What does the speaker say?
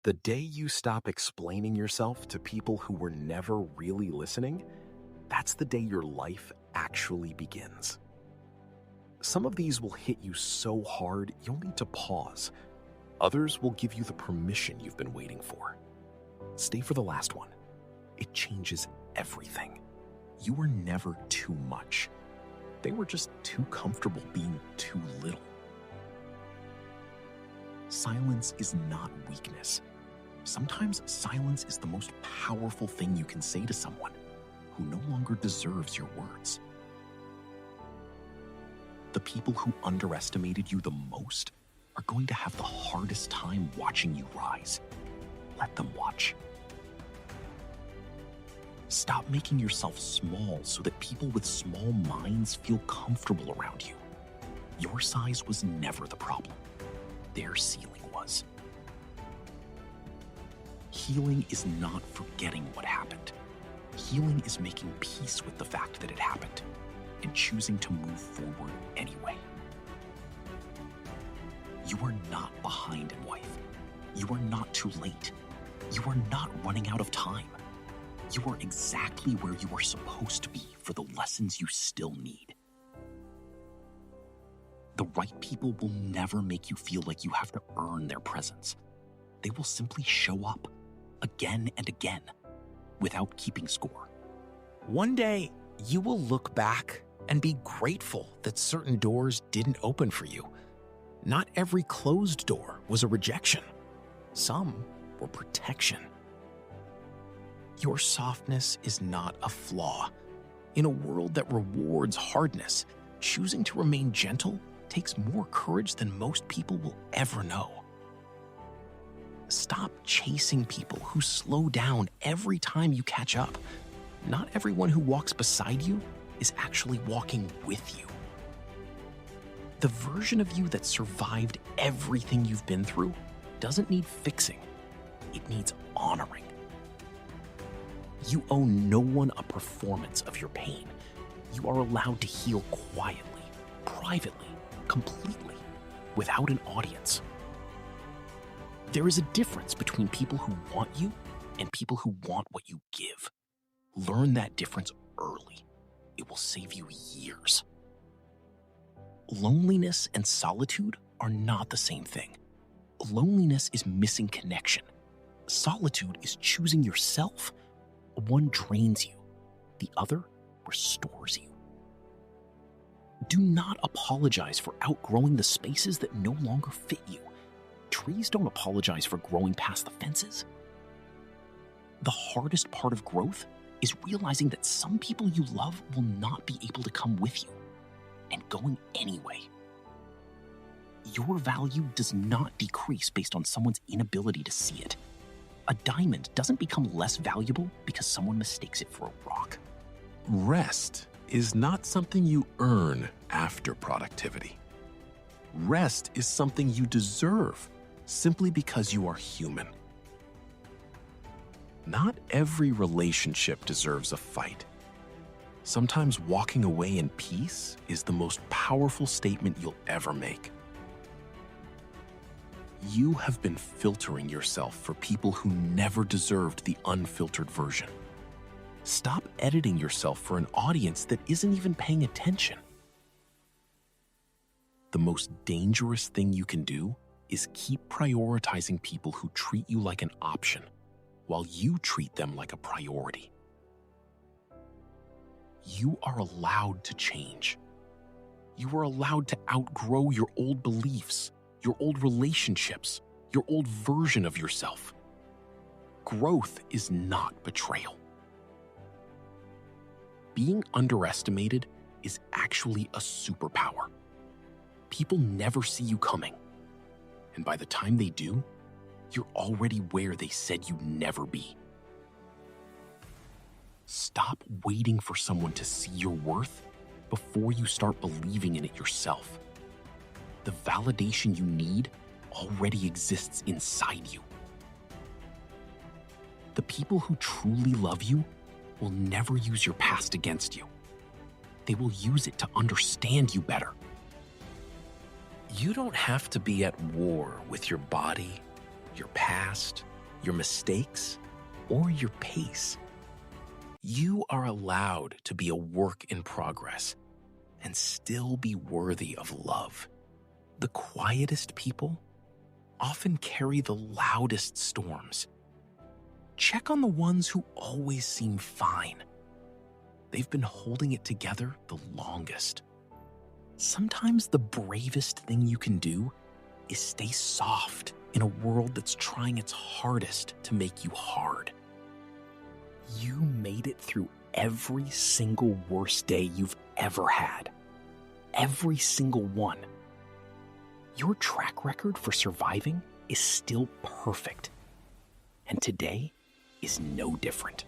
The day you stop explaining yourself to people who were never really listening, that's the day your life actually begins. Some of these will hit you so hard you'll need to pause. Others will give you the permission you've been waiting for. Stay for the last one. It changes everything. You were never too much. They were just too comfortable being too little. Silence is not weakness. Sometimes silence is the most powerful thing you can say to someone who no longer deserves your words. The people who underestimated you the most are going to have the hardest time watching you rise. Let them watch. Stop making yourself small so that people with small minds feel comfortable around you. Your size was never the problem. Their ceiling was. Healing is not forgetting what happened. Healing is making peace with the fact that it happened and choosing to move forward anyway. You are not behind in life. You are not too late. You are not running out of time. You are exactly where you are supposed to be for the lessons you still need. The right people will never make you feel like you have to earn their presence. They will simply show up again and again without keeping score. One day, you will look back and be grateful that certain doors didn't open for you. Not every closed door was a rejection. Some were protection. Your softness is not a flaw. In a world that rewards hardness, choosing to remain gentle takes more courage than most people will ever know. Stop chasing people who slow down every time you catch up. Not everyone who walks beside you is actually walking with you. The version of you that survived everything you've been through doesn't need fixing. It needs honoring. You owe no one a performance of your pain. You are allowed to heal quietly, privately, completely, without an audience. There is a difference between people who want you and people who want what you give. Learn that difference early. It will save you years. Loneliness and solitude are not the same thing. Loneliness is missing connection. Solitude is choosing yourself. One drains you, the other restores you. Do not apologize for outgrowing the spaces that no longer fit you. Trees don't apologize for growing past the fences. The hardest part of growth is realizing that some people you love will not be able to come with you, and going anyway. Your value does not decrease based on someone's inability to see it. A diamond doesn't become less valuable because someone mistakes it for a rock. Rest is not something you earn after productivity. Rest is something you deserve simply because you are human. Not every relationship deserves a fight. Sometimes walking away in peace is the most powerful statement you'll ever make. You have been filtering yourself for people who never deserved the unfiltered version. Stop editing yourself for an audience that isn't even paying attention. The most dangerous thing you can do is keep prioritizing people who treat you like an option while you treat them like a priority. You are allowed to change. You are allowed to outgrow your old beliefs, your old relationships, your old version of yourself. Growth is not betrayal. Being underestimated is actually a superpower. People never see you coming, and by the time they do, you're already where they said you'd never be. Stop waiting for someone to see your worth before you start believing in it yourself. The validation you need already exists inside you. The people who truly love you will never use your past against you. They will use it to understand you better. You don't have to be at war with your body, your past, your mistakes, or your pace. You are allowed to be a work in progress and still be worthy of love. The quietest people often carry the loudest storms. Check on the ones who always seem fine. They've been holding it together the longest. Sometimes the bravest thing you can do is stay soft in a world that's trying its hardest to make you hard. You made it through every single worst day you've ever had. Every single one. Your track record for surviving is still perfect. And today is no different.